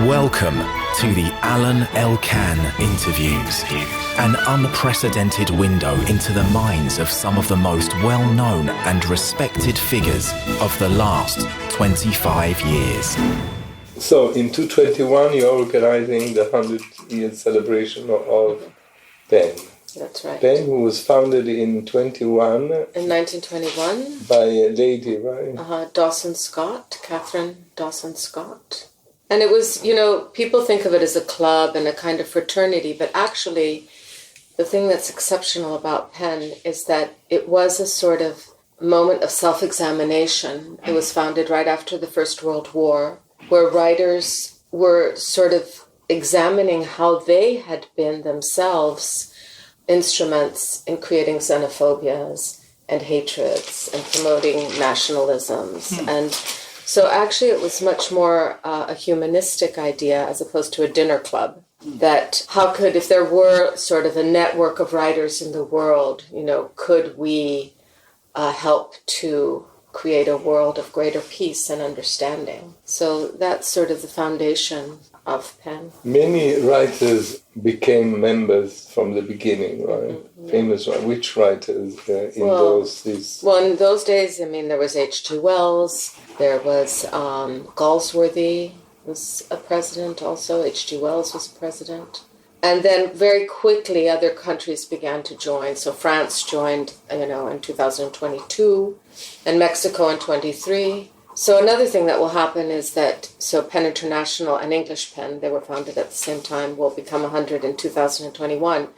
Welcome to the Alain Elkann interviews, an unprecedented window into the minds of some of the most well-known and respected figures of the last 25 years. So in 2021 you're organizing the 100-year celebration of PEN. That's right. PEN, who was founded in 1921 by a lady, right? Dawson Scott, Catherine Dawson Scott. And it was, people think of it as a club and a kind of fraternity, but actually the thing that's exceptional about PEN is that it was a sort of moment of self-examination. It was founded right after the First World War, where writers were sort of examining how they had been themselves instruments in creating xenophobias and hatreds and promoting nationalisms. And so actually it was much more a humanistic idea as opposed to a dinner club. That how could, if there were sort of a network of writers in the world, could we help to create a world of greater peace and understanding? So that's sort of the foundation of PEN. Many writers became members from the beginning, right? Mm-hmm, yeah. Famous ones. Which writers in those days? Well, in those days, there was H.G. Wells, there was Galsworthy was a president also, H.G. Wells was president. And then very quickly other countries began to join. So France joined, in 2022, and Mexico in 23. So another thing that will happen is that, PEN International and English PEN, they were founded at the same time, will become 100 in 2021.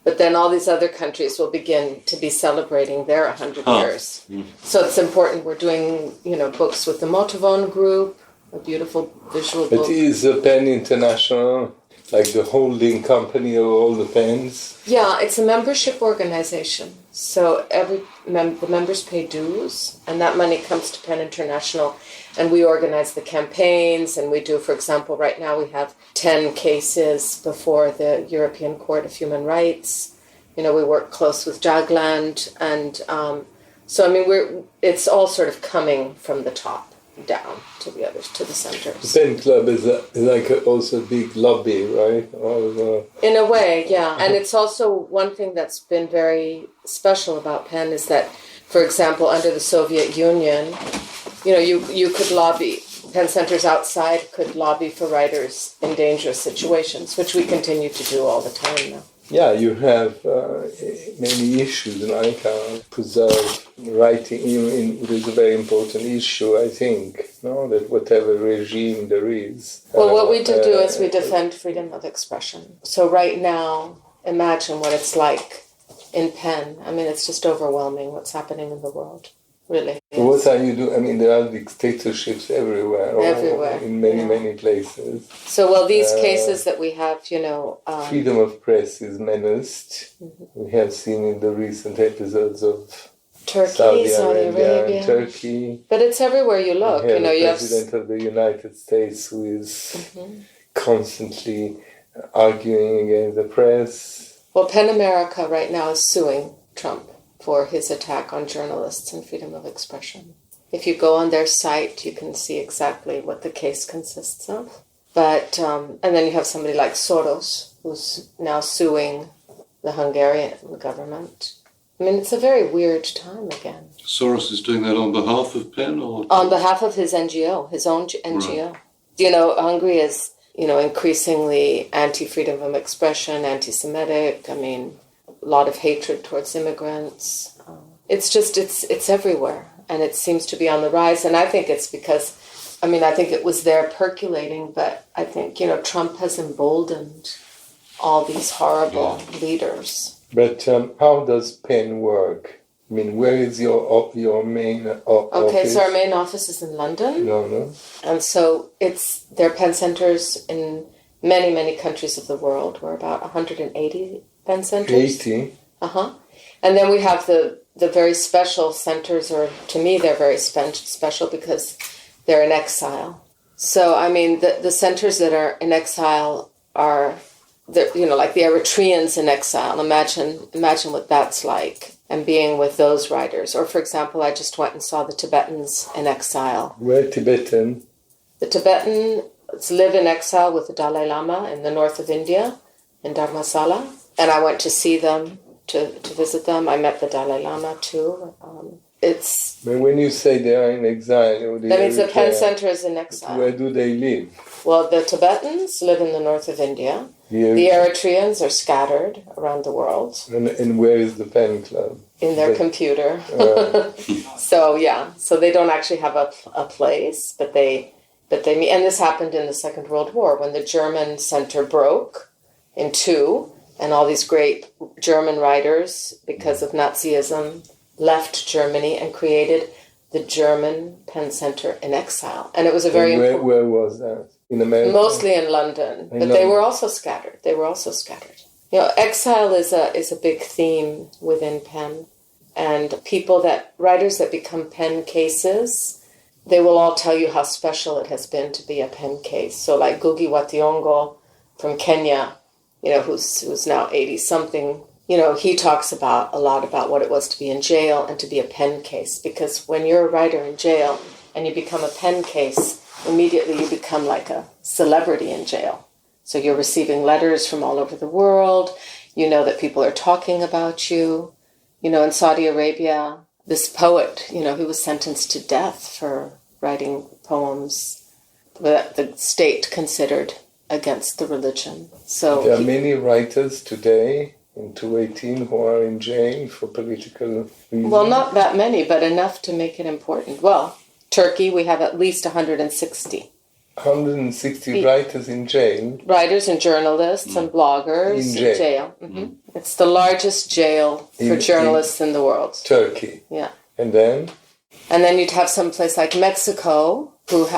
But then all these other countries will begin to be celebrating their 100 years. Mm. So it's important. We're doing, books with the Motivon group, a beautiful visual book. But is PEN International like the holding company of all the PENs? Yeah, it's a membership organization. So the members pay dues, and that money comes to PEN International, and we organize the campaigns, and we do, for example, right now we have 10 cases before the European Court of Human Rights. We work close with Jagland, and it's all sort of coming from the top down to the others, to the centers. The PEN Club is also a big lobby, right? In a way, yeah. And it's also one thing that's been very special about PEN is that, for example, under the Soviet Union, you could lobby. PEN centers outside could lobby for writers in dangerous situations, which we continue to do all the time now. Yeah, you have many issues, like preserve writing. It is a very important issue, I think, that whatever regime there is. Well, what we do is we defend freedom of expression. So right now, imagine what it's like in PEN. It's just overwhelming what's happening in the world, really. Yes. What are you doing? There are dictatorships everywhere. Everywhere. In many places. So, these cases that we have, freedom of press is menaced. Mm-hmm. We have seen in the recent episodes of Turkey, Saudi Arabia, and Turkey. But it's everywhere you look. The President of the United States who is constantly arguing against the press. Well, PEN America right now is suing Trump for his attack on journalists and freedom of expression. If you go on their site, you can see exactly what the case consists of. But and then you have somebody like Soros, who's now suing the Hungarian government. It's a very weird time again. Soros is doing that on behalf of PEN, or on behalf of his NGO, his own NGO. Right. Hungary is, increasingly anti-freedom of expression, anti-Semitic. A lot of hatred towards immigrants. It's everywhere, and it seems to be on the rise. And I think it's because, I think it was there percolating, but I think, Trump has emboldened all these horrible leaders. But how does PEN work? Where is your main office? Okay, so our main office is in London. No. And so there are PEN centers in many, many countries of the world. We're about 180 PEN centers. 80? And then we have the very special centers, or to me they're very special because they're in exile. So, the centers that are in exile are, like the Eritreans in exile. Imagine what that's like, and being with those writers. Or, for example, I just went and saw the Tibetans in exile. Where Tibetan? The Tibetan live in exile with the Dalai Lama in the north of India, in Dharmasala. And I went to see them, to visit them. I met the Dalai Lama too. But when you say they are in exile, That means the Penn Center is in exile. Where do they live? Well, the Tibetans live in the north of India. The Eritreans are scattered around the world. And where is the Penn Club? In their computer. So they don't actually have a place, but they meet. And this happened in the Second World War when the German center broke in two, and all these great German writers, because of Nazism, left Germany and created the German Penn Center in exile. And it was a very important... Where was that? In America? Mostly in London. But they were also scattered. You know, exile is a big theme within Penn. And writers that become Penn cases, they will all tell you how special it has been to be a Penn case. So like Ngugi wa Thiong'o from Kenya, you know, who's now 80-something, you know, he talks a lot about what it was to be in jail and to be a Penn case. Because when you're a writer in jail and you become a Penn case, immediately you become like a celebrity in jail. So you're receiving letters from all over the world. You know that people are talking about you. You know, in Saudi Arabia, this poet, you know, he was sentenced to death for writing poems that the state considered against the religion. So there are many writers today in 2018 who are in jail for political reasons. Well, not that many, but enough to make it important. Well, Turkey, we have at least 160. 160 writers in jail? Writers and journalists and bloggers in jail. Mm-hmm. It's the largest jail for journalists in the world. Turkey? Yeah. And then? And then you'd have some place like Mexico who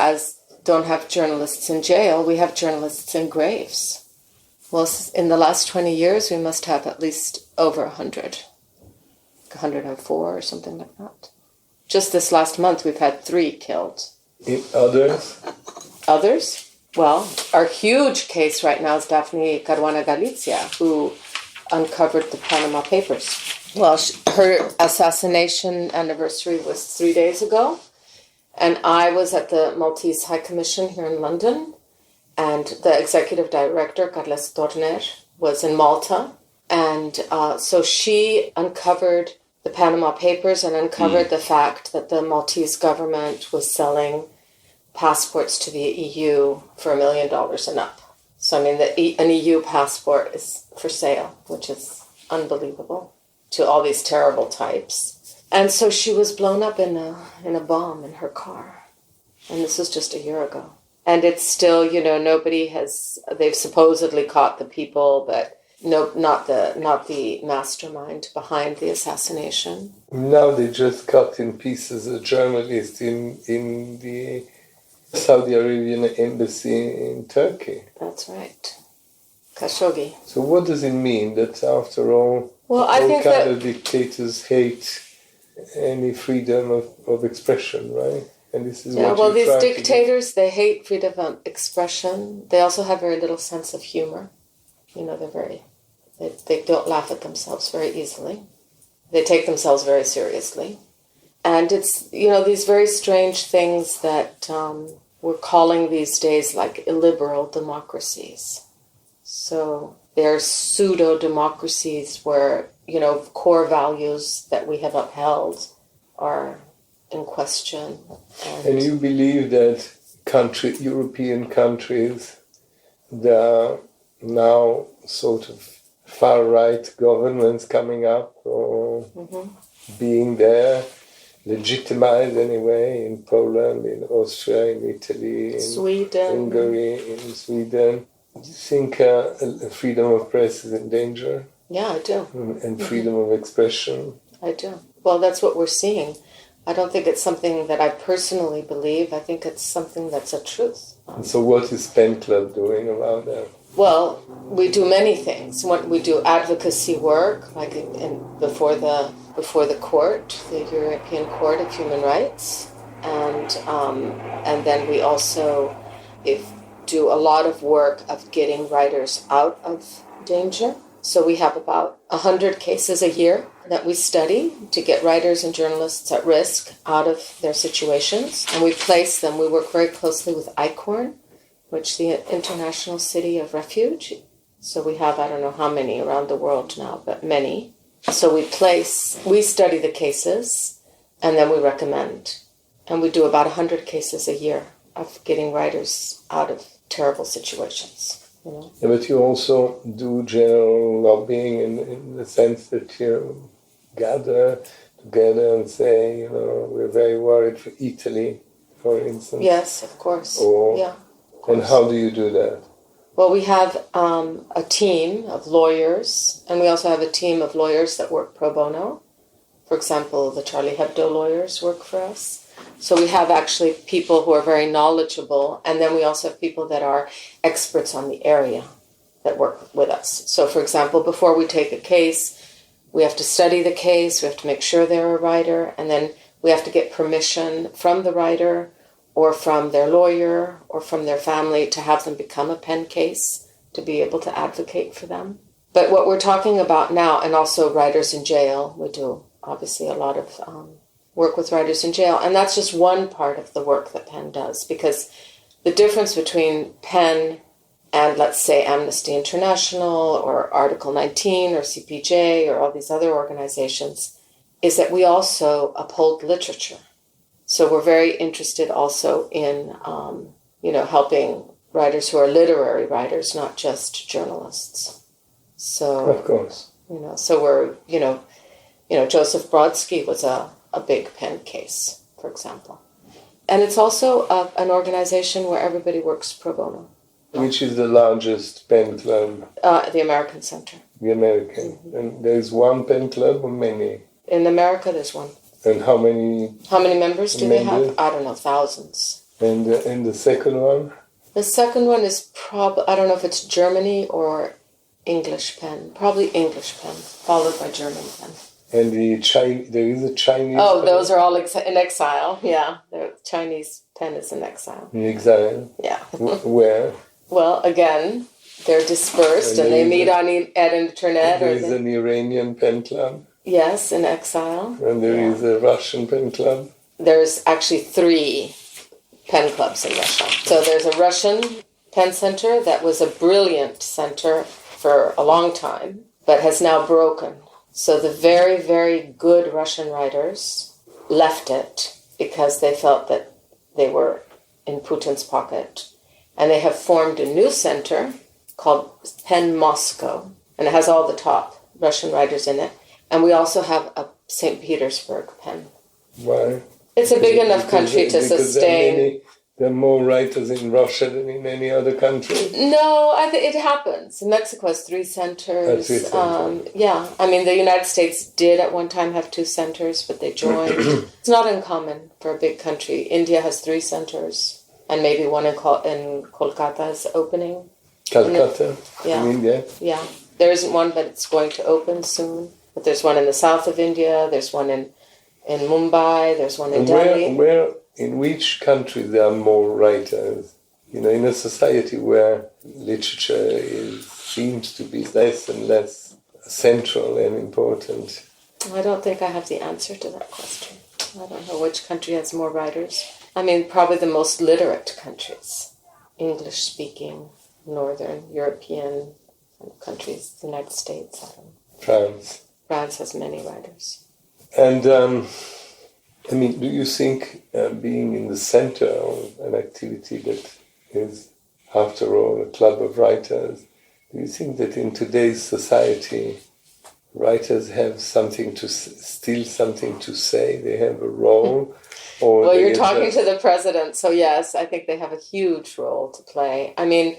don't have journalists in jail. We have journalists in graves. Well, in the last 20 years, we must have at least over 100. 104 or something like that. Just this last month, we've had 3 killed. Others? Others? Well, our huge case right now is Daphne Caruana Galizia, who uncovered the Panama Papers. Well, her assassination anniversary was 3 days ago, and I was at the Maltese High Commission here in London, and the executive director, Carles Torner, was in Malta, and so she uncovered the Panama Papers and uncovered the fact that the Maltese government was selling passports to the EU for $1 million and up. So, I mean, an EU passport is for sale, which is unbelievable to all these terrible types. And so she was blown up in a bomb in her car. And this was just a year ago. And it's still, you know, they've supposedly caught the people, but no, not the mastermind behind the assassination. Now they just cut in pieces a journalist in the Saudi Arabian embassy in Turkey. That's right. Khashoggi. So what does it mean that after all, of dictators hate any freedom of expression, right? And this is these dictators, they hate freedom of expression. They also have very little sense of humor. You know, they don't laugh at themselves very easily. They take themselves very seriously. And it's, you know, these very strange things that we're calling these days like illiberal democracies. So they're pseudo-democracies where, you know, core values that we have upheld are in question. And you believe that European countries, there are now sort of far-right governments coming up or being there, legitimized anyway, in Poland, in Austria, in Italy, in Sweden, Hungary, in Sweden. Do you think freedom of press is in danger? Yeah, I do. And freedom of expression? I do. Well, that's what we're seeing. I don't think it's something that I personally believe. I think it's something that's a truth. And so what is Pen Club doing about that? Well, we do many things. We do advocacy work, like before the court, the European Court of Human Rights, and then we also do a lot of work of getting writers out of danger. So we have about 100 cases a year that we study to get writers and journalists at risk out of their situations, and we place them. We work very closely with ICORN, which the International City of Refuge. So we have, I don't know how many around the world now, but many. So we study the cases, and then we recommend. And we do about 100 cases a year of getting writers out of terrible situations. You know? Yeah, but you also do general lobbying in the sense that you gather together and say, you know, we're very worried for Italy, for instance. Yes, of course. Yeah. Of course. And how do you do that? Well, we have a team of lawyers, and we also have a team of lawyers that work pro bono. For example, the Charlie Hebdo lawyers work for us. So we have actually people who are very knowledgeable, and then we also have people that are experts on the area that work with us. So, for example, before we take a case, we have to study the case, we have to make sure they're a writer, and then we have to get permission from the writer or from their lawyer or from their family to have them become a pen case to be able to advocate for them. But what we're talking about now, and also writers in jail, we do obviously a lot of work with writers in jail, and that's just one part of the work that PEN does, because the difference between PEN and, let's say, Amnesty International or Article 19 or CPJ or all these other organizations is that we also uphold literature. So we're very interested also in, helping writers who are literary writers, not just journalists. So, of course. So we're, Joseph Brodsky was a big PEN case, for example. And it's also an organization where everybody works pro bono. Which is the largest pen club? The American Center. The American. Mm-hmm. And there's one pen club or many? In America, there's one. And how many? How many members do they have? I don't know, thousands. And the second one? The second one is probably, I don't know if it's Germany or English pen. Probably English pen, followed by German pen. And there is a Chinese Oh, pen? Those are all in exile, yeah. The Chinese pen is in exile. In exile? Yeah. Where? Well, again, they're dispersed and they meet on internet. There is an Iranian pen club? Yes, in exile. And there is a Russian pen club? There's actually 3 pen clubs in Russia. So there's a Russian pen center that was a brilliant center for a long time, but has now broken. So the very, very good Russian writers left it because they felt that they were in Putin's pocket. And they have formed a new center called Pen Moscow. And it has all the top Russian writers in it. And we also have a St. Petersburg pen. Why? It's a big enough country to sustain. There are more writers in Russia than in any other country. No, it happens. Mexico has 3 centers. Yeah, I mean, the United States did at one time have 2 centers, but they joined. It's not uncommon for a big country. India has 3 centers, and maybe one in Kolkata is opening. Calcutta, yeah. In India? Yeah, there isn't one, but it's going to open soon. But there's one in the south of India, there's one in Mumbai, there's one in Delhi. In which country there are more writers? In a society where literature seems to be less and less central and important. I don't think I have the answer to that question. I don't know which country has more writers. I mean, probably the most literate countries. English-speaking, Northern European countries, the United States. I don't know. France. France has many writers. And, do you think being in the center of an activity that is, after all, a club of writers, do you think that in today's society, writers have still something to say? They have a role? Well, you're talking to the president, so yes, I think they have a huge role to play. I mean,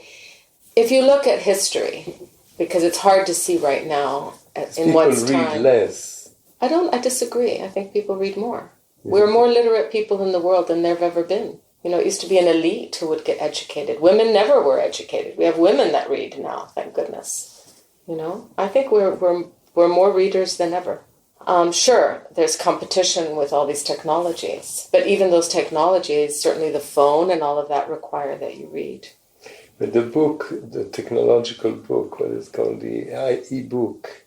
if you look at history, because it's hard to see right now in one's time. People read less. I disagree. I think people read more. We're more literate people in the world than there have ever been. It used to be an elite who would get educated. Women never were educated. We have women that read now, thank goodness. I think we're more readers than ever. Sure, there's competition with all these technologies, but even those technologies, certainly the phone and all of that, require that you read. But the technological book, what is called the e-book.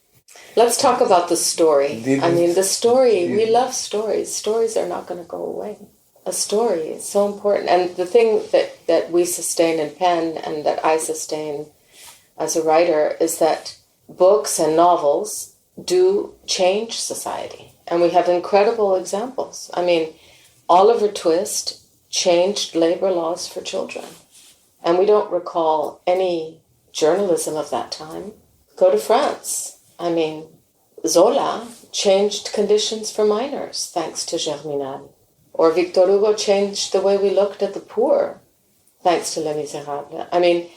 Let's talk about the story. We love stories. Stories are not going to go away. a story. It's so important. And the thing that we sustain in pen and that I sustain as a writer is that books and novels do change society. And we have incredible examples. I mean, Oliver Twist changed labor laws for children. And we don't recall any journalism of that time. Go to France. I mean, Zola changed conditions for miners thanks to Germinal. Or Victor Hugo changed the way we looked at the poor thanks to Les Miserables. I mean,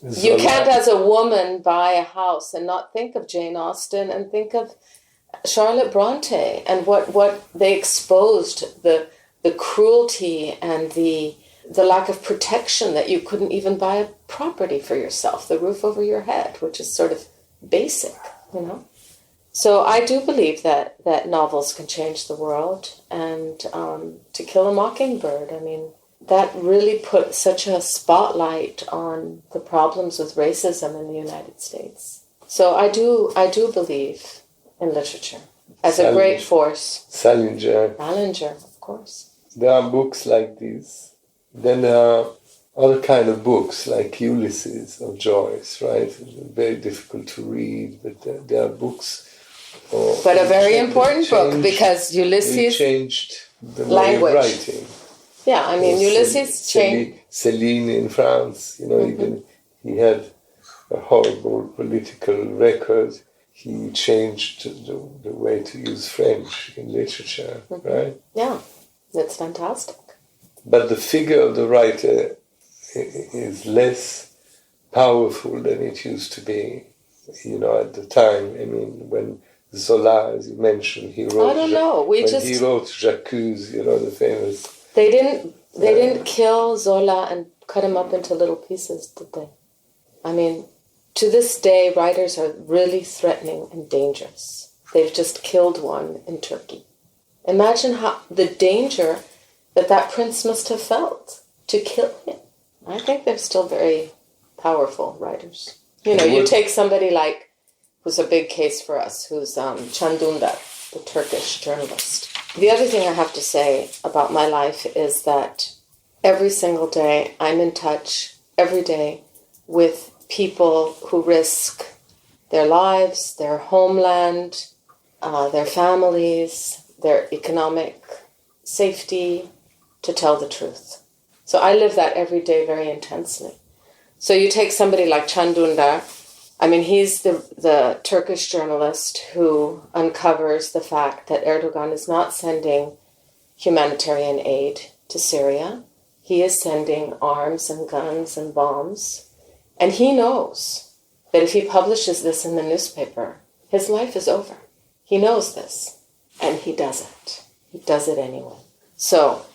you can't as a woman buy a house and not think of Jane Austen and think of Charlotte Bronte and what they exposed, the cruelty and the lack of protection, that you couldn't even buy a property for yourself, the roof over your head, which is sort of basic, you know. So I do believe that novels can change the world. And To Kill a Mockingbird, I mean, that really put such a spotlight on the problems with racism in the United States. So I do believe in literature as a great force. Salinger, of course. There are books like this. Then there are other kind of books like Ulysses of Joyce, right? Very difficult to read, but there are books. But a very important book, because Ulysses changed the language. way of writing. Yeah, I mean, Ulysses changed. Céline in France, you know, even he had a horrible political record. He changed the way to use French in literature, right? Yeah, that's fantastic. But the figure of the writer is less powerful than it used to be, you know, at the time. I mean, when Zola, as you mentioned, he wrote. I don't know. He wrote J'accuse, you know, the famous. They didn't kill Zola and cut him up into little pieces, did they? I mean, to this day, writers are really threatening and dangerous. They've just killed one in Turkey. Imagine how the danger that prince must have felt to kill him. I think they're still very powerful writers. You know, you take somebody like, who's a big case for us, who's Can Dündar, the Turkish journalist. The other thing I have to say about my life is that every single day I'm in touch, every day, with people who risk their lives, their homeland, their families, their economic safety, to tell the truth. So I live that every day very intensely. So you take somebody like Can Dündar. I mean, he's the Turkish journalist who uncovers the fact that Erdogan is not sending humanitarian aid to Syria. He is sending arms and guns and bombs. And he knows that if he publishes this in the newspaper, his life is over. He knows this, and he does it. He does it anyway. So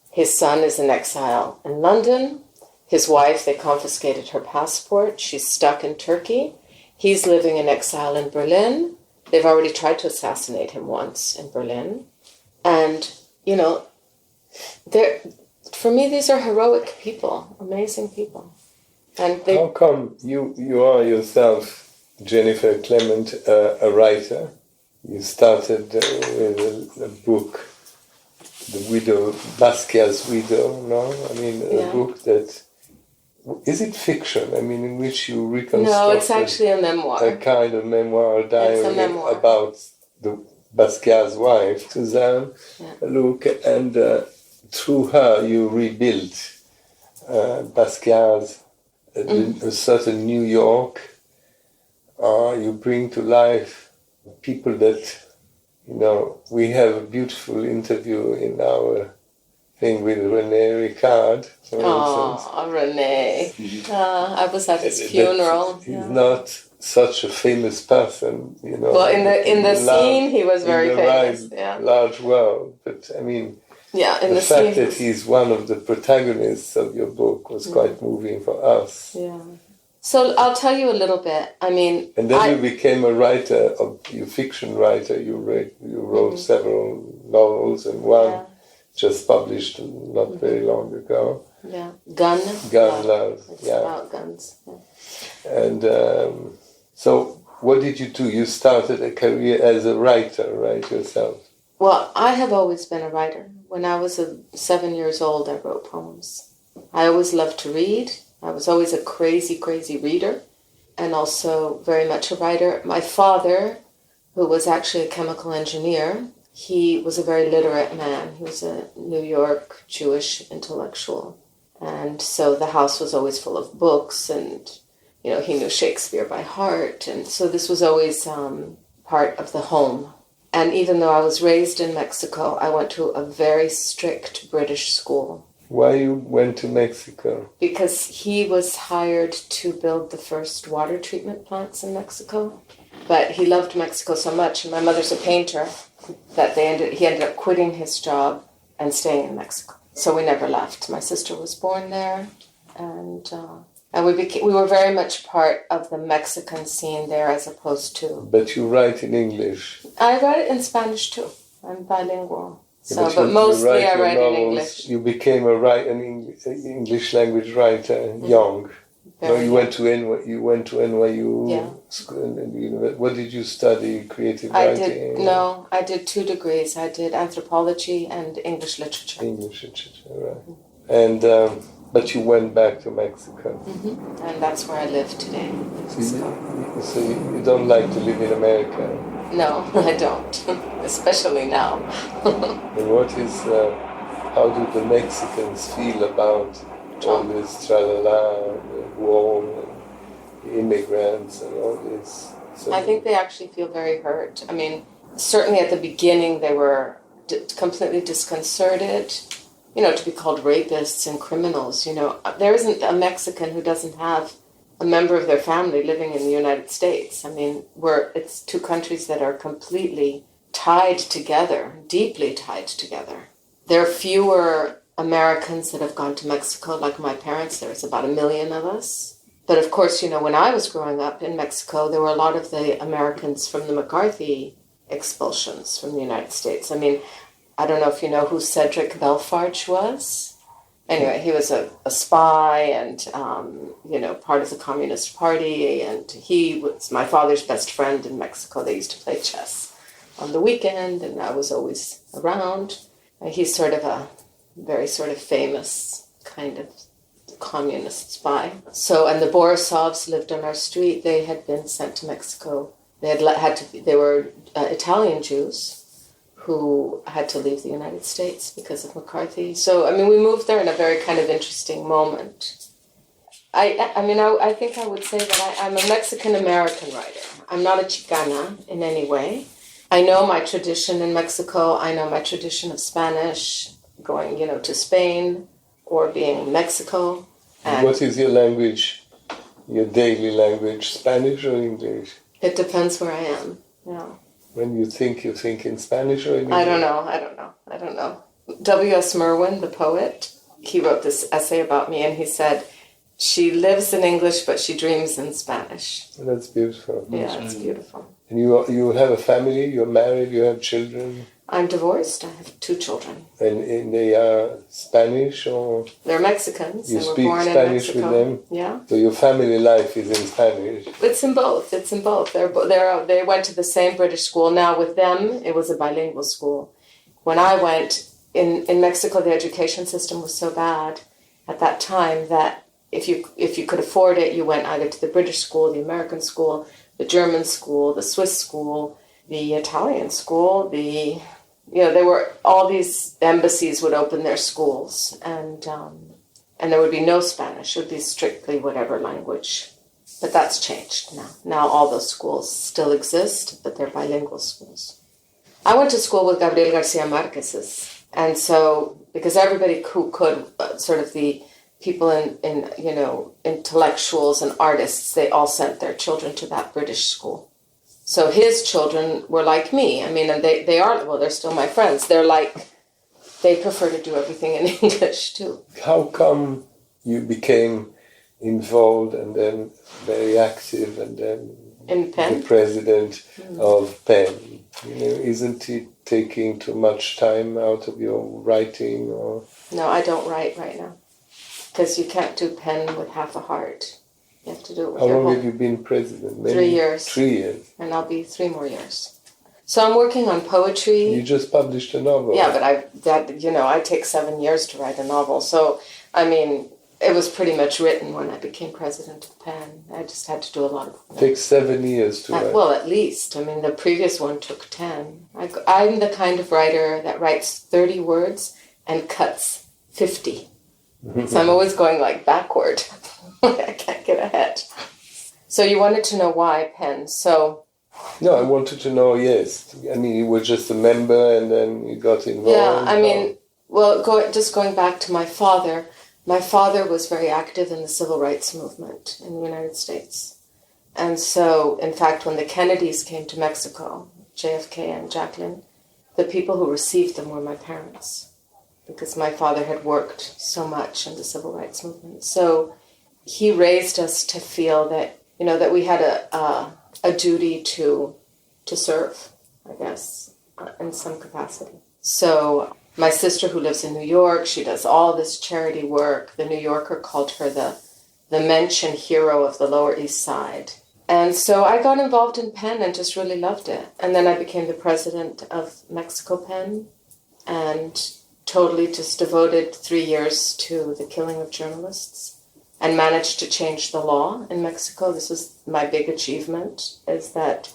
his son is in exile in London. His wife, they confiscated her passport. She's stuck in Turkey. He's living in exile in Berlin. They've already tried to assassinate him once in Berlin. And, you know, for me, these are heroic people, amazing people. And how come you are yourself, Jennifer Clement, a writer? You started with a book, The Widow, Basquiat's Widow, no? I mean, a book that... Is it fiction? I mean, in which you reconstruct... No, it's actually a memoir. A kind of memoir, diary about Basquiat's wife, Suzanne Luc, and through her you rebuilt Basquiat's a certain New York. You bring to life people that, you know, we have a beautiful interview in our thing with René Ricard, for instance. Oh, René. I was at his funeral. He's not such a famous person, you know. Well, in the scene, he was very famous. Large world, but I mean, the fact that he's one of the protagonists of your book was quite moving for us. Yeah. So I'll tell you a little bit. I mean, and then you became a writer, a fiction writer. You wrote several novels, and one just published not very long ago. Yeah, Gun Love. It's about guns. Yeah. And so, what did you do? You started a career as a writer, right, yourself? Well, I have always been a writer. When I was 7 years old, I wrote poems. I always loved to read. I was always a crazy, crazy reader, and also very much a writer. My father, who was actually a chemical engineer, he was a very literate man. He was a New York Jewish intellectual. And so the house was always full of books, and, you know, he knew Shakespeare by heart. And so this was always part of the home. And even though I was raised in Mexico, I went to a very strict British school. Why you went to Mexico? Because he was hired to build the first water treatment plants in Mexico. But he loved Mexico so much, and my mother's a painter, that he ended up quitting his job and staying in Mexico. So we never left. My sister was born there, and we were very much part of the Mexican scene there, as opposed to... But you write in English. I write it in Spanish too. I'm bilingual. Yeah, So, but mostly I write in English. You became an English language writer young. No, you went to NYU. Yeah. School, what did you study? Creative writing? I did 2 degrees. I did anthropology and English literature. English literature, right. And but you went back to Mexico. Mm-hmm. And that's where I live today. So you don't like to live in America? No, I don't. Especially now. And how do the Mexicans feel about all this tra-la-la, the war, and the immigrants and all this? So I think they actually feel very hurt. I mean, certainly at the beginning they were completely disconcerted, you know, to be called rapists and criminals. You know, there isn't a Mexican who doesn't have a member of their family living in the United States. I mean, it's 2 countries that are completely tied together, deeply tied together. There are fewer Americans that have gone to Mexico, like my parents. There's about 1 million of us. But of course, you know, when I was growing up in Mexico, there were a lot of the Americans from the McCarthy expulsions from the United States. I mean, I don't know if you know who Cedric Belfarge was. Anyway, he was a spy and, you know, part of the Communist Party. And he was my father's best friend in Mexico. They used to play chess on the weekend, and I was always around. He's sort of a very sort of famous kind of communist spy. So, and the Borisovs lived on our street. They had been sent to Mexico. They were Italian Jews who had to leave the United States because of McCarthy. So, I mean, we moved there in a very kind of interesting moment. I think I would say that I'm a Mexican-American writer. I'm not a Chicana in any way. I know my tradition in Mexico. I know my tradition of Spanish, going, you know, to Spain or being in Mexico. And what is your language, your daily language, Spanish or English? It depends where I am, yeah. When you think in Spanish or in English? I don't know. W.S. Merwin, the poet, he wrote this essay about me, and he said, she lives in English, but she dreams in Spanish. That's beautiful. Yeah, it's beautiful. And you have a family, you're married, you have children? I'm divorced. I have 2 children. And they are Spanish or? They're Mexicans. You they were speak born Spanish in Mexico. with them? Yeah. So your family life is in Spanish? It's in both. They went to the same British school. Now with them, it was a bilingual school. When I went, in Mexico, the education system was so bad at that time that if you could afford it, you went either to the British school, the American school, the German school, the Swiss school, the Italian school, there were all these embassies would open their schools, and there would be no Spanish. It would be strictly whatever language. But that's changed now. Now all those schools still exist, but they're bilingual schools. I went to school with Gabriel Garcia Marquez's, and so because everybody who could, sort of the people in intellectuals and artists, they all sent their children to that British school. So his children were like me. I mean, and they're still my friends. They prefer to do everything in English too. How come you became involved and then very active and then in PEN? The president of PEN? Isn't it taking too much time out of your writing? Or? No, I don't write right now. Because you can't do PEN with half a heart. You have to do it with How your long whole... have you been president? Maybe 3 years. 3 years. And I'll be 3 more years. So I'm working on poetry. You just published a novel. Yeah, but I take 7 years to write a novel. So, I mean, it was pretty much written when I became president of PEN. I just had to do a lot of It takes 7 years to write. Well, at least. I mean, the previous one took 10. I'm the kind of writer that writes 30 words and cuts 50. So I'm always going like backward. I can't get ahead. So you wanted to know why PEN. So... No, I wanted to know, yes. I mean, you were just a member and then you got involved. Yeah, I mean, well, just going back to my father was very active in the civil rights movement in the United States. And so, in fact, when the Kennedys came to Mexico, JFK and Jacqueline, the people who received them were my parents, because my father had worked so much in the civil rights movement. So he raised us to feel that, that we had a duty to serve, I guess, in some capacity. So my sister, who lives in New York, she does all this charity work. The New Yorker called her the mention hero of the Lower East Side. And so I got involved in PEN and just really loved it. And then I became the president of Mexico PEN and totally just devoted 3 years to the killing of journalists and managed to change the law in Mexico. This was my big achievement, is that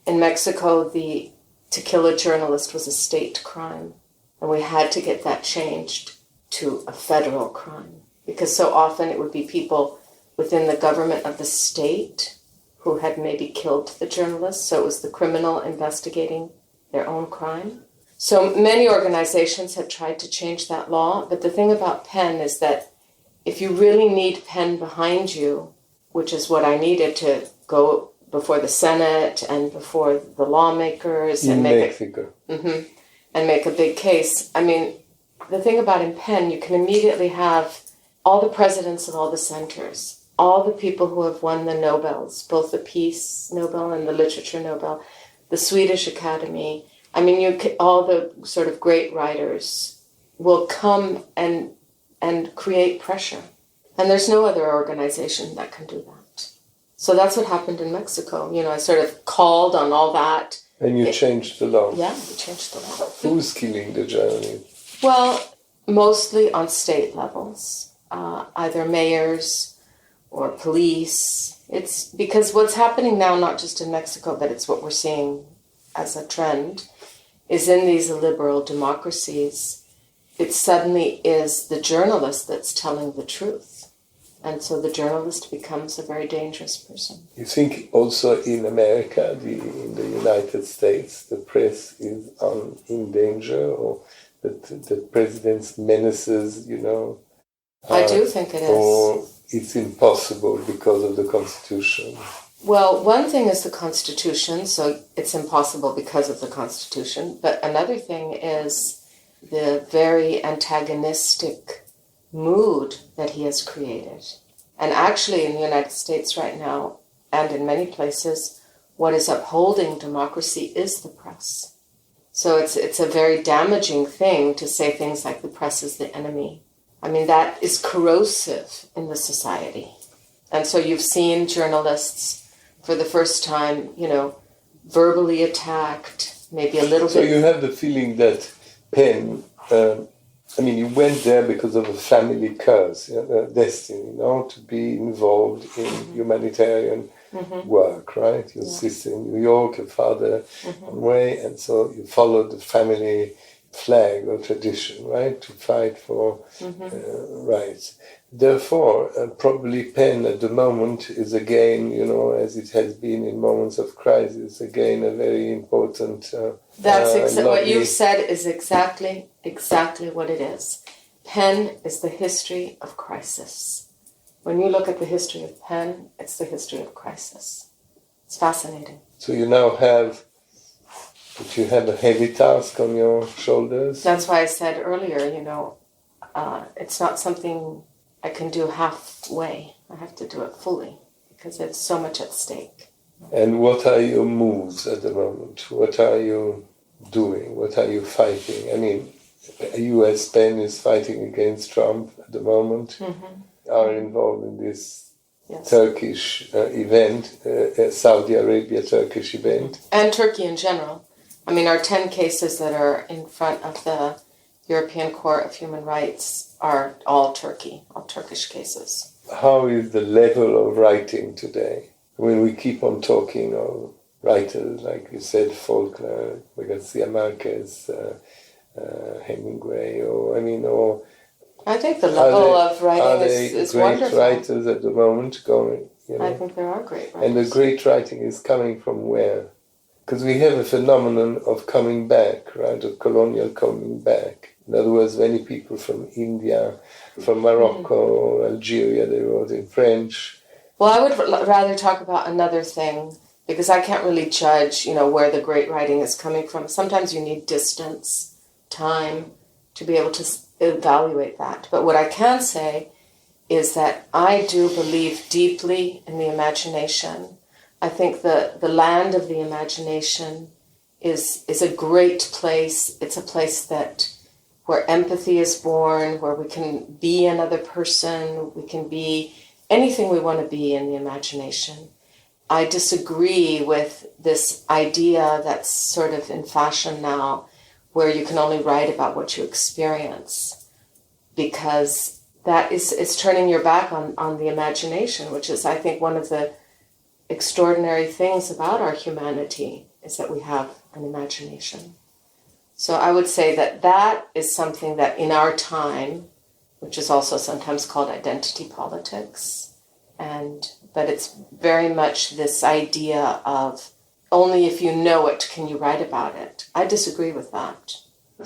in Mexico, to kill a journalist was a state crime. And we had to get that changed to a federal crime. Because so often it would be people within the government of the state who had maybe killed the journalist. So it was the criminal investigating their own crime. So many organizations had tried to change that law. But the thing about PEN is that if you really need PEN behind you, which is what I needed to go before the Senate and before the lawmakers and make a big case. I mean, the thing about in PEN, you can immediately have all the presidents of all the centers, all the people who have won the Nobels, both the Peace Nobel and the Literature Nobel, the Swedish Academy. I mean, all the sort of great writers will come and create pressure. And there's no other organization that can do that. So that's what happened in Mexico. I sort of called on all that. And you changed the law. Yeah, we changed the law. Who's killing the journalists? Well, mostly on state levels, either mayors or police. It's because what's happening now, not just in Mexico, but it's what we're seeing as a trend, is in these liberal democracies, it suddenly is the journalist that's telling the truth. And so the journalist becomes a very dangerous person. You think also in America, in the United States, the press is in danger, or that the president's menaces, I do think it is. Or it's impossible because of the Constitution? Well, one thing is the Constitution, so it's impossible because of the Constitution. But another thing is the very antagonistic mood that he has created. And actually in the United States right now, and in many places, what is upholding democracy is the press. So it's a very damaging thing to say things like the press is the enemy. I mean, that is corrosive in the society. And so you've seen journalists for the first time, verbally attacked, maybe a little bit. So you have the feeling that PEN, you went there because of a family curse, destiny, to be involved in humanitarian work, right? Your sister in New York, your father one way, and so you followed the family flag or tradition, right, to fight for rights. Therefore, probably PEN at the moment is again, as it has been in moments of crisis, again a very important. That's what you've said is exactly what it is. PEN is the history of crisis. When you look at the history of PEN, it's the history of crisis. It's fascinating. So you now have a heavy task on your shoulders. That's why I said earlier, it's not something I can do halfway. I have to do it fully because there's so much at stake. And what are your moves at the moment? What are you doing? What are you fighting? I mean, U.S. PEN is fighting against Trump at the moment, are involved in this Turkish event, Saudi Arabia Turkish event. And Turkey in general. I mean, our 10 cases that are in front of the European Court of Human Rights are all Turkish cases. How is the level of writing today? When we keep on talking of writers, like you said, Faulkner, Garcia Marquez, Hemingway, I think the level of writing is great wonderful. writers at the moment going? I think there are great writers. And the great writing is coming from where? Because we have a phenomenon of coming back, right? Of colonial coming back. In other words, many people from India, from Morocco, Algeria, they wrote in French. Well, I would rather talk about another thing, because I can't really judge, where the great writing is coming from. Sometimes you need distance, time, to be able to evaluate that. But what I can say is that I do believe deeply in the imagination. I think the land of the imagination is a great place. It's a place where empathy is born, where we can be another person, we can be anything we want to be in the imagination. I disagree with this idea that's sort of in fashion now, where you can only write about what you experience, because that is turning your back on the imagination, which is, I think, one of the extraordinary things about our humanity, is that we have an imagination. So I would say that is something that in our time, which is also sometimes called identity politics, but it's very much this idea of only if you know it can you write about it. I disagree with that.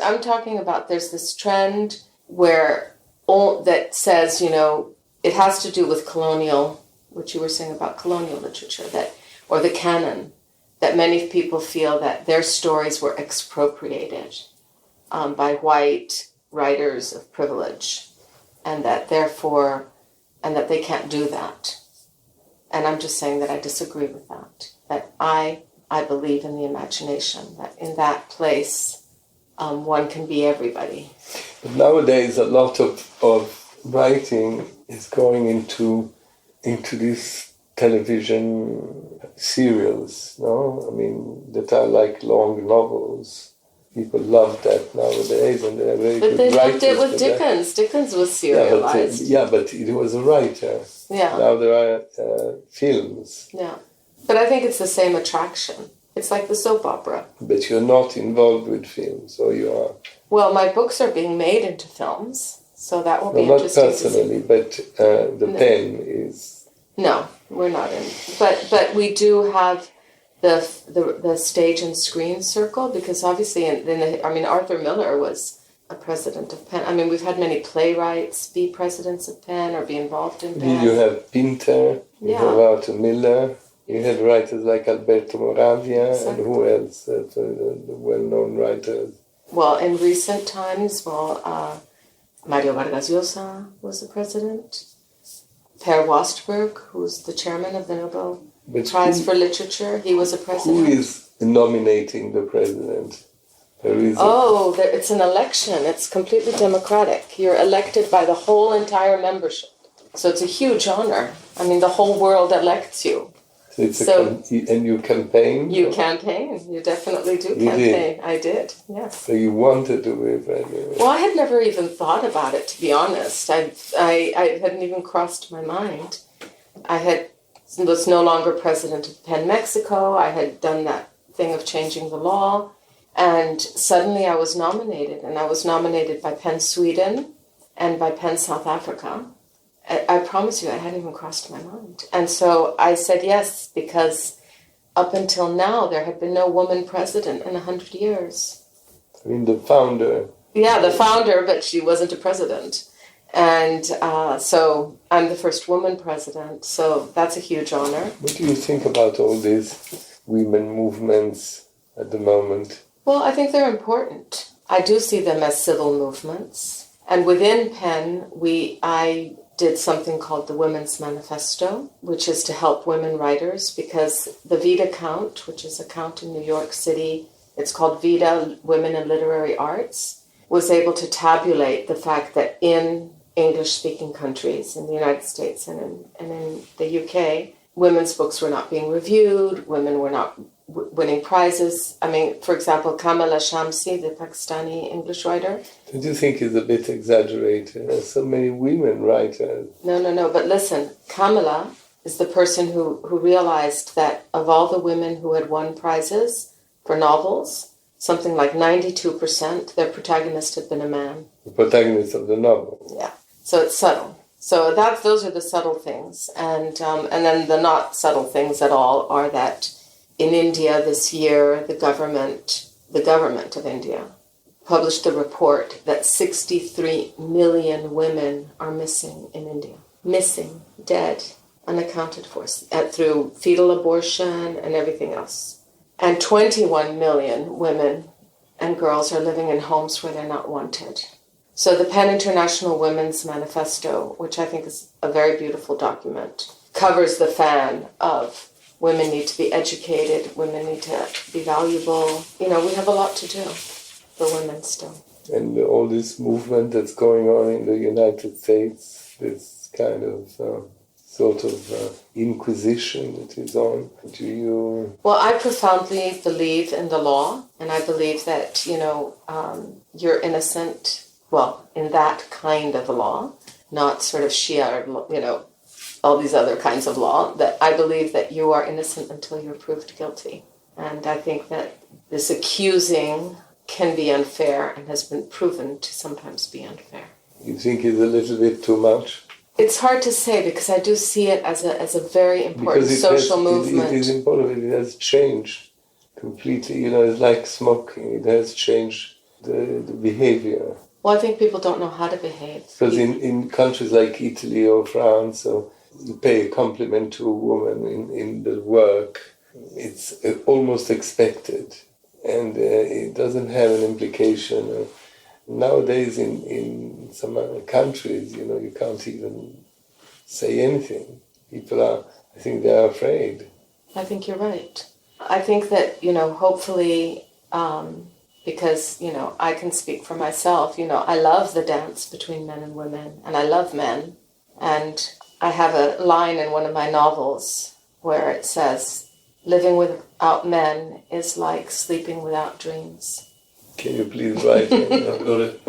I'm talking about there's this trend that says, it has to do with colonial, what you were saying about colonial literature, or the canon, that many people feel that their stories were expropriated by white writers of privilege, and that they can't do that. And I'm just saying that I disagree with that. That I believe in the imagination, that in that place one can be everybody. But nowadays a lot of writing is going into these television serials, no? I mean, that are like long novels. People love that nowadays, and they're very good writers. But they loved it with Dickens. Dickens was serialized. But he was a writer. Yeah. Now there are films. Yeah. But I think it's the same attraction. It's like the soap opera. But you're not involved with films, or you are? Well, my books are being made into films, so that will be interesting. Not personally, but the pen is... No, we're not in. But we do have the stage and screen circle, because obviously, Arthur Miller was a president of Penn. I mean, we've had many playwrights be presidents of Penn or be involved in Penn. You have Pinter, you have Arthur Miller, you had writers like Alberto Moravia, exactly. And who else? The well-known writers. Well, in recent times, Mario Vargas Llosa was the president. Per Wastberg, who's the chairman of the Nobel Prize for Literature, he was a president. Who is nominating the president? It's an election. It's completely democratic. You're elected by the whole entire membership. So it's a huge honor. I mean, the whole world elects you. And you campaign? You campaign. You definitely do campaign. I did, yes. So you wanted to be president? Well, I had never even thought about it, to be honest. I hadn't even crossed my mind. I was no longer president of Penn Mexico. I had done that thing of changing the law. And suddenly I was nominated. And I was nominated by Penn Sweden and by Penn South Africa. I promise you, I hadn't even crossed my mind. And so I said yes, because up until now, there had been no woman president in 100 years. I mean, the founder. Yeah, the founder, but she wasn't a president. And so I'm the first woman president, so that's a huge honor. What do you think about all these women movements at the moment? Well, I think they're important. I do see them as civil movements. And within Penn, I did something called the Women's Manifesto, which is to help women writers, because the Vida Count, which is a count in New York City, it's called Vida, Women in Literary Arts, was able to tabulate the fact that in English-speaking countries, in the United States and in the UK, women's books were not being reviewed, women were not winning prizes. I mean, for example, Kamala Shamsi, the Pakistani English writer. Don't you think it's a bit exaggerated? There's so many women writers. No. But listen, Kamala is the person who realized that of all the women who had won prizes for novels, something like 92%, their protagonist had been a man. The protagonist of the novel. Yeah. So it's subtle. So those are the subtle things. And then the not subtle things at all are that in India this year, the government of India published a report that 63 million women are missing in India. Missing, dead, unaccounted for, through fetal abortion and everything else. And 21 million women and girls are living in homes where they're not wanted. So the PEN International Women's Manifesto, which I think is a very beautiful document, covers the fan of women need to be educated, women need to be valuable. You know, we have a lot to do for women still. And all this movement that's going on in the United States, this kind of sort of inquisition that is on, do you... Well, I profoundly believe in the law, and I believe that, you're innocent. Well, in that kind of law, not sort of Shia, all these other kinds of law, that I believe that you are innocent until you're proved guilty. And I think that this accusing can be unfair and has been proven to sometimes be unfair. You think it's a little bit too much? It's hard to say because I do see it as a very important social movement. It is important. It has changed completely. It's like smoking. It has changed the behavior. Well, I think people don't know how to behave. Because in countries like Italy or France, so you pay a compliment to a woman in the work, it's almost expected. And it doesn't have an implication. Nowadays in some other countries, you can't even say anything. People I think they're afraid. I think you're right. I think that, hopefully... because, I can speak for myself. I love the dance between men and women, and I love men. And I have a line in one of my novels where it says, living without men is like sleeping without dreams. Can you please write it? I've got it.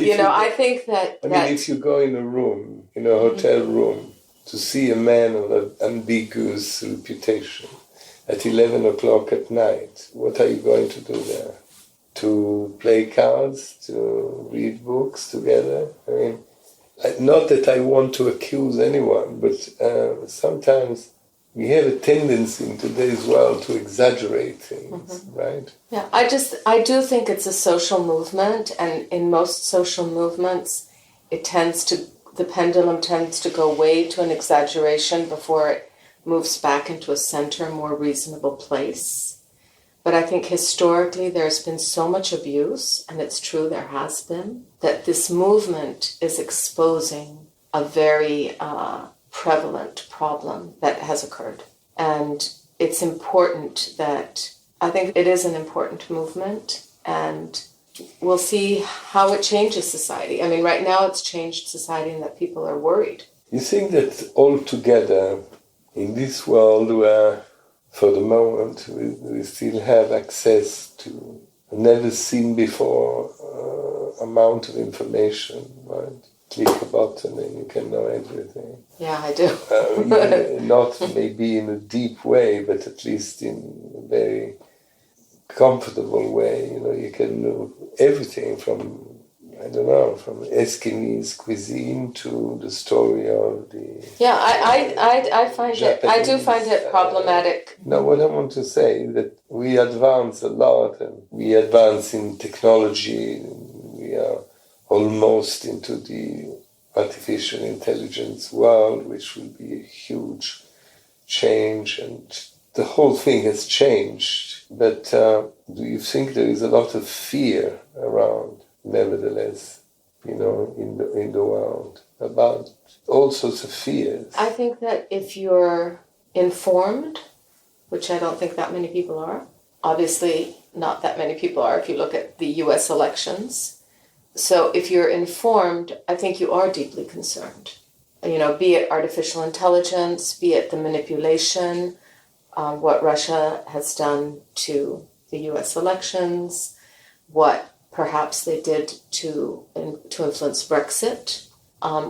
I think that... if you go in a room, in a hotel room, to see a man of an ambiguous reputation at 11 o'clock at night, what are you going to do there? To play cards, to read books together. I mean, not that I want to accuse anyone, but sometimes we have a tendency in today's world to exaggerate things, right? Yeah, I do think it's a social movement, and in most social movements, the pendulum tends to go way to an exaggeration before it moves back into a center, more reasonable place. But I think historically there's been so much abuse, and it's true there has been, that this movement is exposing a very prevalent problem that has occurred. And it's important that, I think it is an important movement, and we'll see how it changes society. I mean, right now it's changed society in that people are worried. You think that altogether in this world where for the moment, we still have access to a never-seen-before amount of information, right? Click a button and you can know everything. Yeah, I do. Not maybe in a deep way, but at least in a very comfortable way. You can know everything from Eskimese cuisine to the story of the... Yeah, I find Japanese, I do find it problematic. No, what I want to say is that we advance a lot, and we advance in technology. We are almost into the artificial intelligence world, which will be a huge change, and the whole thing has changed. But do you think there is a lot of fear around? Nevertheless, in the world, about all sorts of fears. I think that if you're informed, which I don't think that many people are, obviously not that many people are if you look at the US elections. So if you're informed, I think you are deeply concerned. Be it artificial intelligence, be it the manipulation what Russia has done to the U.S. elections, what perhaps they did to influence Brexit.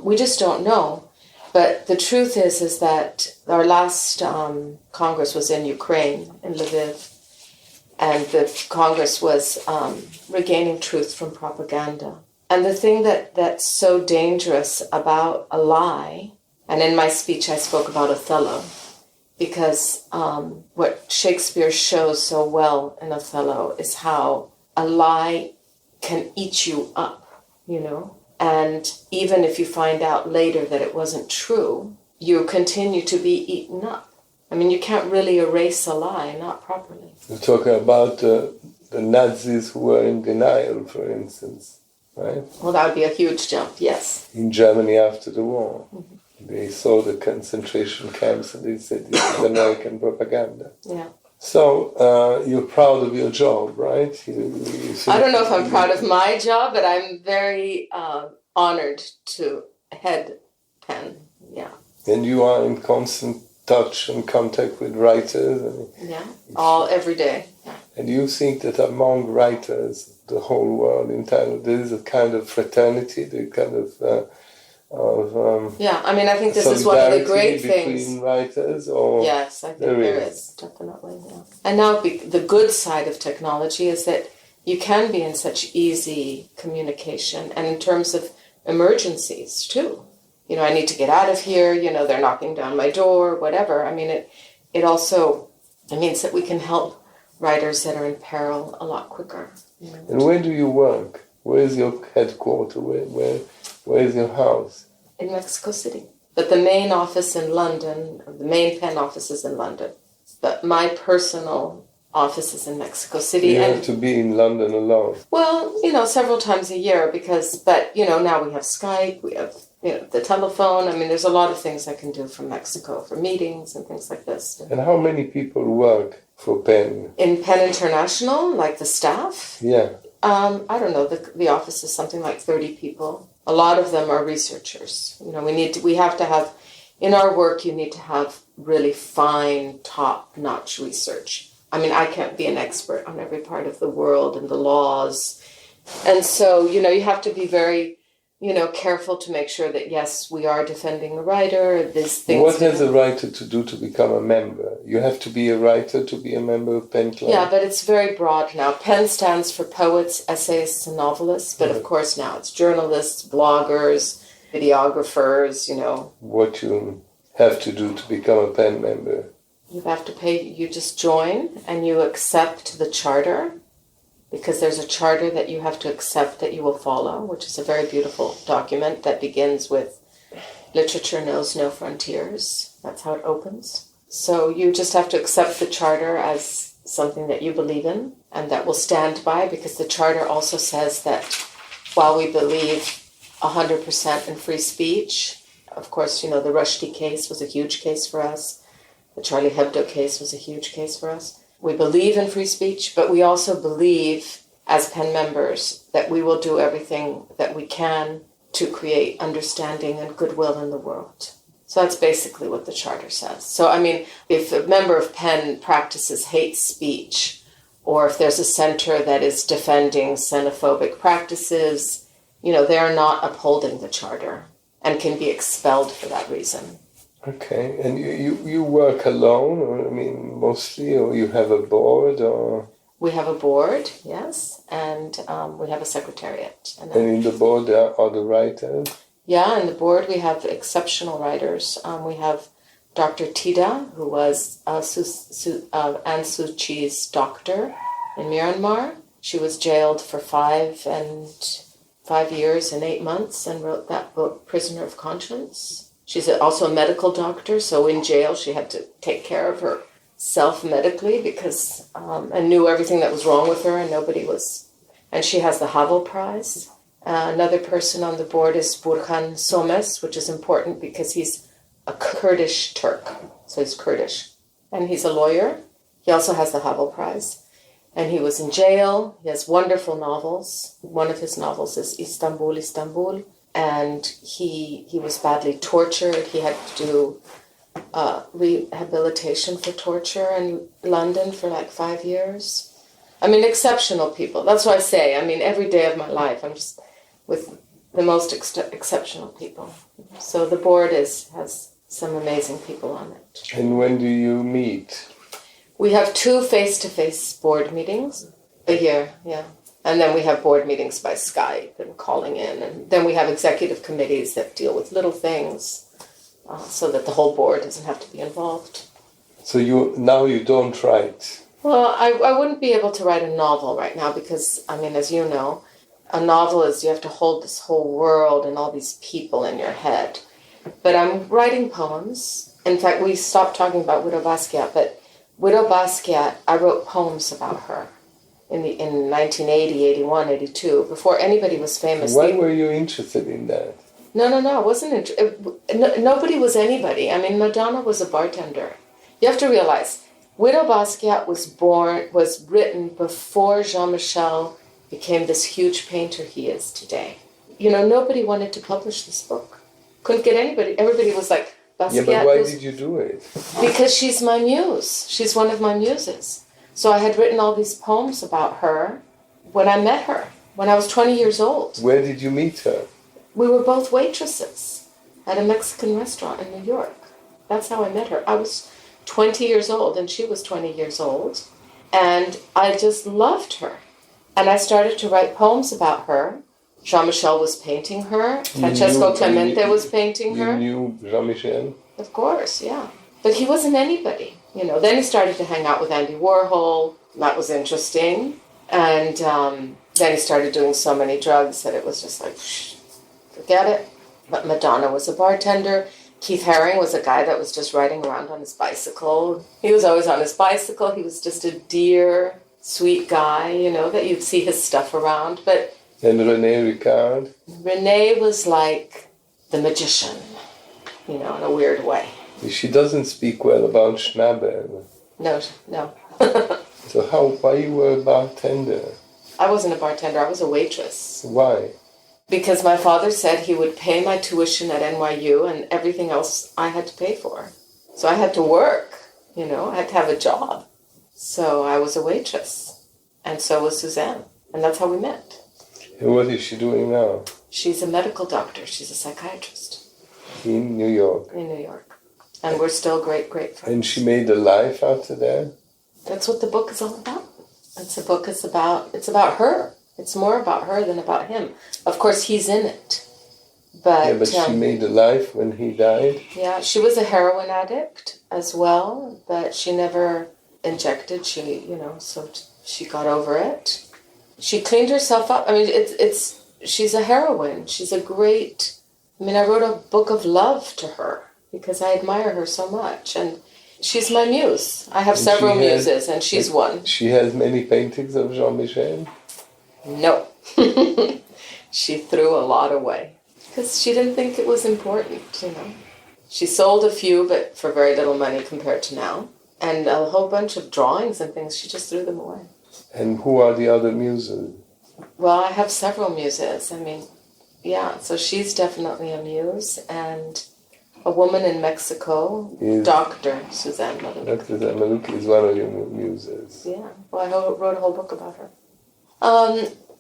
We just don't know. But the truth is that our last Congress was in Ukraine, in Lviv, and the Congress was regaining truth from propaganda. And the thing that's so dangerous about a lie, and in my speech I spoke about Othello, because what Shakespeare shows so well in Othello is how a lie can eat you up, you know? And even if you find out later that it wasn't true, you continue to be eaten up. I mean, you can't really erase a lie, not properly. You're talking about the Nazis who were in denial, for instance, right? Well, that would be a huge jump, yes. In Germany after the war. Mm-hmm. They saw the concentration camps and they said this is American propaganda. Yeah. So you're proud of your job, right? I don't know if I'm proud of my job, but I'm very honored to head PEN, yeah. And you are in constant touch and contact with writers? Yeah, every day. Yeah. And you think that among writers, the whole world entirely, there is a kind of fraternity, the kind of yeah, I mean, I think this is one of the great things. Between writers, or yes, I think there is definitely. Yeah. And now the good side of technology is that you can be in such easy communication, and in terms of emergencies too. You know, I need to get out of here. You know, they're knocking down my door, whatever. I mean, it also means that we can help writers that are in peril a lot quicker. You know? And where do you work? Where is your headquarters? Where is your house? In Mexico City. But the main office in London, the main PEN office is in London. But my personal office is in Mexico City. You have to be in London alone. Well, you know, several times a year but, you know, now we have Skype, we have, you know, the telephone. I mean, there's a lot of things I can do from Mexico for meetings and things like this. And how many people work for PEN? In PEN International, like the staff? Yeah. I don't know, the office is something like 30 people. A lot of them are researchers. You know, we have to have, in our work, you need to have really fine, top-notch research. I mean, I can't be an expert on every part of the world and the laws. And so, you know, you have to be very, you know, careful to make sure that, yes, we are defending a writer. These things. What has a writer to do to become a member? You have to be a writer to be a member of PEN Club? Yeah, but it's very broad now. PEN stands for poets, essayists, and novelists. But of course now it's journalists, bloggers, videographers, you know. What you have to do to become a PEN member? You have to pay, you just join and you accept the charter. Because there's a charter that you have to accept that you will follow, which is a very beautiful document that begins with literature knows no frontiers. That's how it opens. So you just have to accept the charter as something that you believe in and that will stand by, because the charter also says that while we believe 100% in free speech, of course, you know, the Rushdie case was a huge case for us. The Charlie Hebdo case was a huge case for us. We believe in free speech, but we also believe as PEN members that we will do everything that we can to create understanding and goodwill in the world. So that's basically what the charter says. So, I mean, if a member of PEN practices hate speech, or if there's a center that is defending xenophobic practices, you know, they're not upholding the charter and can be expelled for that reason. Okay, and you work alone, or I mean, mostly, or you have a board, or? We have a board, yes, and we have a secretariat. And in the board there are the writers? Yeah, in the board we have exceptional writers. We have Dr. Tida, who was Aung Suu Kyi's doctor in Myanmar. She was jailed for 5 years and 8 months and wrote that book, Prisoner of Conscience. She's also a medical doctor, so in jail she had to take care of herself medically because and knew everything that was wrong with her, and nobody was. And she has the Havel Prize. Another person on the board is Burhan Somes, which is important because he's a Kurdish Turk, so he's Kurdish, and he's a lawyer. He also has the Havel Prize, and he was in jail. He has wonderful novels. One of his novels is Istanbul, Istanbul. And he was badly tortured. He had to do rehabilitation for torture in London for like 5 years. I mean, exceptional people. That's what I say. I mean, every day of my life, I'm just with the most exceptional people. So the board has some amazing people on it. And when do you meet? We have 2 face-to-face board meetings a year, yeah. And then we have board meetings by Skype and calling in. And then we have executive committees that deal with little things so that the whole board doesn't have to be involved. So you don't write? Well, I wouldn't be able to write a novel right now because, I mean, as you know, a novel is you have to hold this whole world and all these people in your head. But I'm writing poems. In fact, we stopped talking about Widow Basquiat, but Widow Basquiat, I wrote poems about her in 1980, 81, 82, before anybody was famous. Why were you interested in that? No, I wasn't interested. Nobody was anybody. I mean, Madonna was a bartender. You have to realize, Widow Basquiat was written before Jean-Michel became this huge painter he is today. You know, nobody wanted to publish this book. Couldn't get anybody. Everybody was like, Basquiat. Yeah, but why did you do it? Because she's my muse. She's one of my muses. So I had written all these poems about her when I met her, when I was 20 years old. Where did you meet her? We were both waitresses at a Mexican restaurant in New York. That's how I met her. I was 20 years old and she was 20 years old. And I just loved her. And I started to write poems about her. Jean-Michel was painting her. Francesco Clement was painting her. You knew Jean-Michel? Of course, yeah. But he wasn't anybody. You know, then he started to hang out with Andy Warhol. That was interesting. And then he started doing so many drugs that it was just like, forget it. But Madonna was a bartender. Keith Haring was a guy that was just riding around on his bicycle. He was always on his bicycle. He was just a dear, sweet guy, you know, that you'd see his stuff around. But and René Ricard? René was like the magician, you know, in a weird way. She doesn't speak well about Schnabel. No. So why you were a bartender? I wasn't a bartender, I was a waitress. Why? Because my father said he would pay my tuition at NYU and everything else I had to pay for. So I had to work, you know, I had to have a job. So I was a waitress. And so was Suzanne. And that's how we met. And what is she doing now? She's a medical doctor. She's a psychiatrist. In New York? In New York. And we're still great friends. And she made a life after that? That's what the book is all about. It's about her. It's more about her than about him. Of course, he's in it. But she made a life when he died? Yeah, she was a heroin addict as well, but she never injected. So she got over it. She cleaned herself up. I mean, she's a heroine. She's a great... I mean, I wrote a book of love to her because I admire her so much. And she's my muse. I have several muses, and she's one. She has many paintings of Jean-Michel? No. She threw a lot away because she didn't think it was important, you know. She sold a few, but for very little money compared to now. And a whole bunch of drawings and things, she just threw them away. And who are the other muses? Well, I have several muses. I mean, yeah, so she's definitely a muse. And a woman in Mexico, Dr. Suzanne Maluki. Dr. Suzanne Maluki is one of your muses. Yeah, well, I wrote a whole book about her.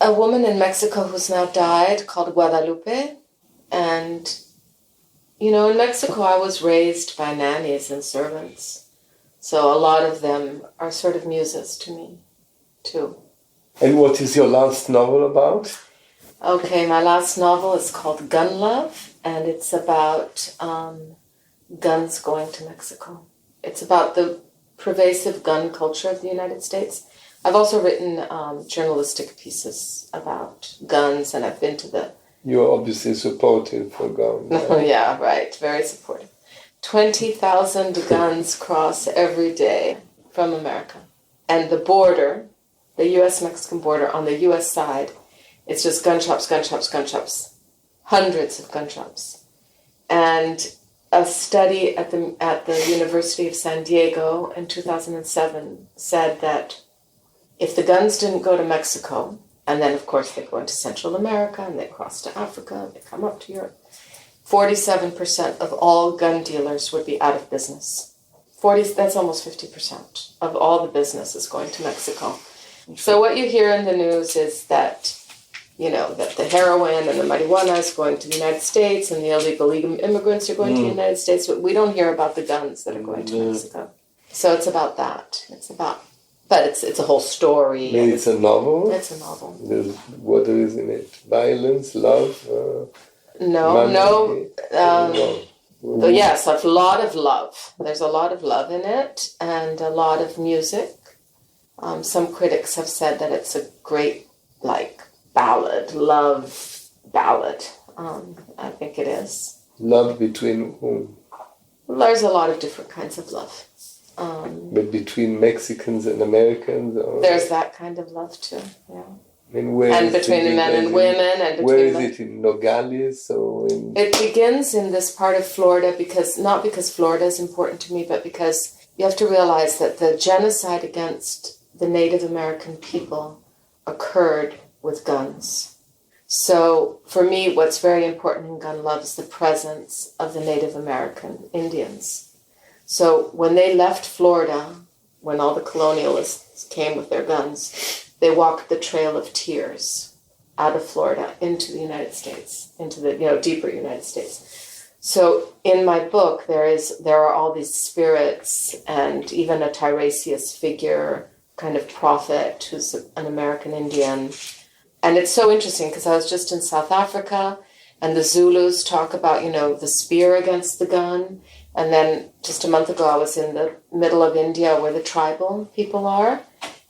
A woman in Mexico who's now died called Guadalupe. And, you know, in Mexico I was raised by nannies and servants. So a lot of them are sort of muses to me, too. And what is your last novel about? Okay, my last novel is called Gun Love, and it's about guns going to Mexico. It's about the pervasive gun culture of the United States. I've also written journalistic pieces about guns, and I've been to the... You're obviously supportive for guns. Right? Yeah, right, very supportive. 20,000 guns cross every day from America. And the border, the U.S.-Mexican border, on the U.S. side, it's just gun shops, gun shops, gun shops. Hundreds of gun shops. And a study at the University of San Diego in 2007 said that if the guns didn't go to Mexico, and then of course they go into Central America, and they cross to Africa, and they come up to Europe, 47% of all gun dealers would be out of business. That's almost 50% of all the business is going to Mexico. So what you hear in the news is that, that the heroin and the marijuana is going to the United States and the illegal immigrants are going to the United States, but we don't hear about the guns that are going to Mexico. So it's about that. But it's a whole story. Maybe it's a novel? It's a novel. What is in it? Violence, love? No. Yes, a lot of love. There's a lot of love in it and a lot of music. Some critics have said that it's a great, ballad, love ballad. I think it is. Love between whom? There's a lot of different kinds of love. But between Mexicans and Americans? Or? There's that kind of love too, yeah. And between the men and women. And where is it, in Nogales? It begins in this part of Florida, not because Florida is important to me, but because you have to realize that the genocide against the Native American people occurred with guns. So for me, what's very important in gun love is the presence of the Native American Indians. So when they left Florida, when all the colonialists came with their guns, they walked the Trail of Tears out of Florida into the United States, into the deeper United States. So in my book, there are all these spirits and even a Tiresias figure, kind of prophet who's an American Indian. And it's so interesting because I was just in South Africa and the Zulus talk about, the spear against the gun. And then just a month ago, I was in the middle of India where the tribal people are.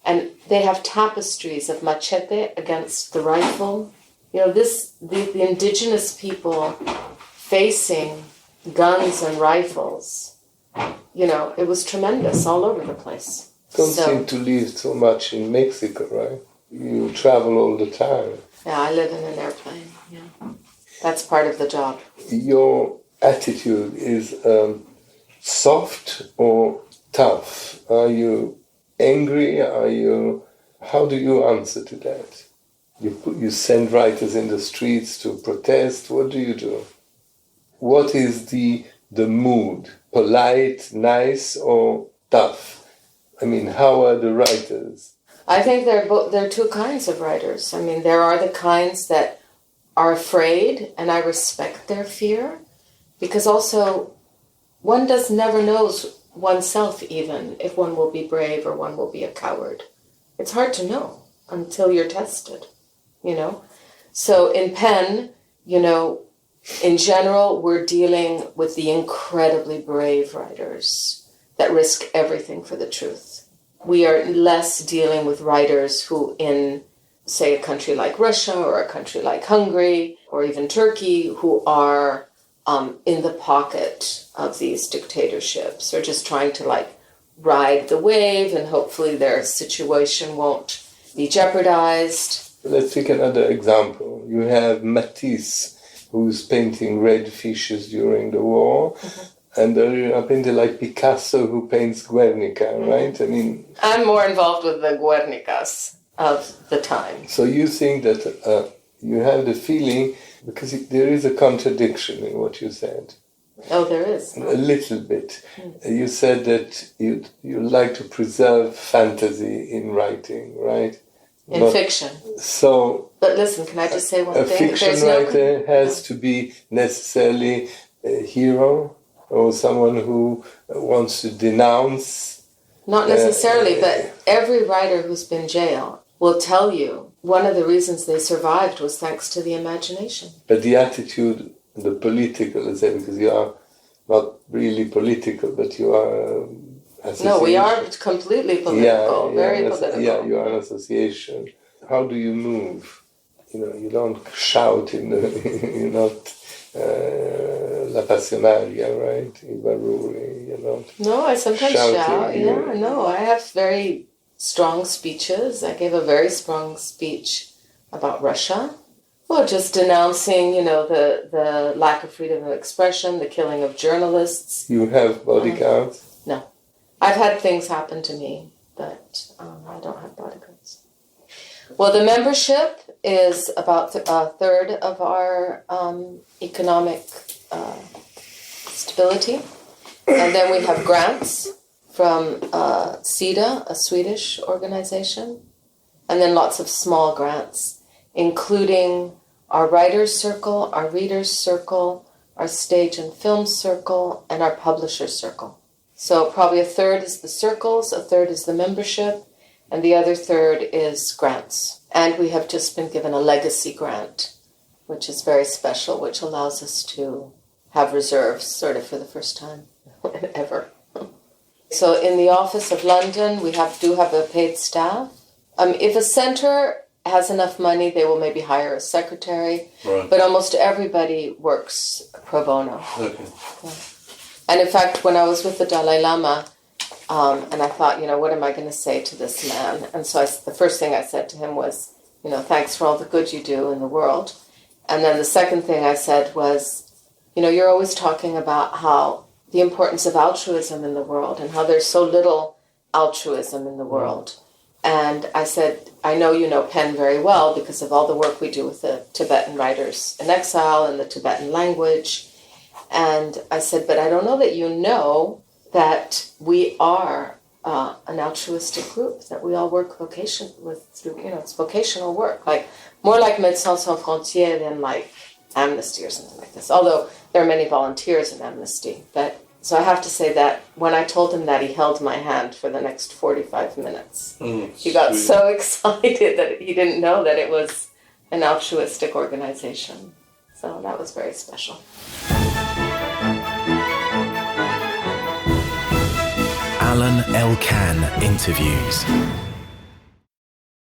And they have tapestries of machete against the rifle. The indigenous people facing guns and rifles, it was tremendous all over the place. Don't seem to live so much in Mexico, right? You travel all the time. Yeah, I live in an airplane, yeah. That's part of the job. Your attitude is soft or tough? Are you angry? How do you answer to that? You send writers in the streets to protest. What do you do? What is the mood? Polite, nice, or tough? How are the writers? I think there are two kinds of writers. There are the kinds that are afraid, and I respect their fear, because also one never knows oneself even if one will be brave or one will be a coward. It's hard to know until you're tested, So in pen, in general, we're dealing with the incredibly brave writers that risk everything for the truth. We are less dealing with writers who in, say, a country like Russia or a country like Hungary or even Turkey who are in the pocket of these dictatorships or just trying to ride the wave and hopefully their situation won't be jeopardized. Let's take another example. You have Matisse, who's painting red fishes during the war. Mm-hmm. And there are painters like Picasso who paints Guernica, right? I'm more involved with the Guernicas of the time. So you think that you have the feeling, because there is a contradiction in what you said. Oh, there is. A little bit. Mm-hmm. You said that you like to preserve fantasy in writing, right? In fiction. So. But listen, can I just say one thing? A fiction writer has to be necessarily a hero or someone who wants to denounce. Not necessarily, but every writer who's been jailed will tell you one of the reasons they survived was thanks to the imagination. But the attitude, the political, let's say, because you are not really political, but you are no, we are completely political, very political. Yeah, you are an association. How do you move? You don't shout you're not La Passionaria, right? Ibaruri, No, I sometimes shout. Yeah, no, I have very strong speeches. I gave a very strong speech about Russia. Well, just denouncing, the lack of freedom of expression, the killing of journalists. You have bodyguards? No. I've had things happen to me, but I don't have bodyguards. Well, the membership is about a third of our economic stability. And then we have grants from SIDA, a Swedish organization, and then lots of small grants, including our Writers' Circle, our Readers' Circle, our Stage and Film Circle, and our Publishers' Circle. So probably a third is the circles, a third is the membership, and the other third is grants. And we have just been given a legacy grant, which is very special, which allows us to have reserves sort of for the first time ever. So in the Office of London, we do have a paid staff. If a centre has enough money, they will maybe hire a secretary, Right. but almost everybody works pro bono. Okay. Yeah. And in fact, when I was with the Dalai Lama, and I thought, what am I going to say to this man? And so the first thing I said to him was, thanks for all the good you do in the world. And then the second thing I said was, you're always talking about how the importance of altruism in the world and how there's so little altruism in the world. And I said, I know you know Penn very well because of all the work we do with the Tibetan writers in exile and the Tibetan language. And I said, but I don't know that you know that we are an altruistic group, that we all work through, it's vocational work, more like Médecins Sans Frontières than like Amnesty or something like this. Although there are many volunteers in Amnesty. So I have to say that when I told him that, he held my hand for the next 45 minutes. He got so excited that he didn't know that it was an altruistic organization. So that was very special. Alain Elkann interviews.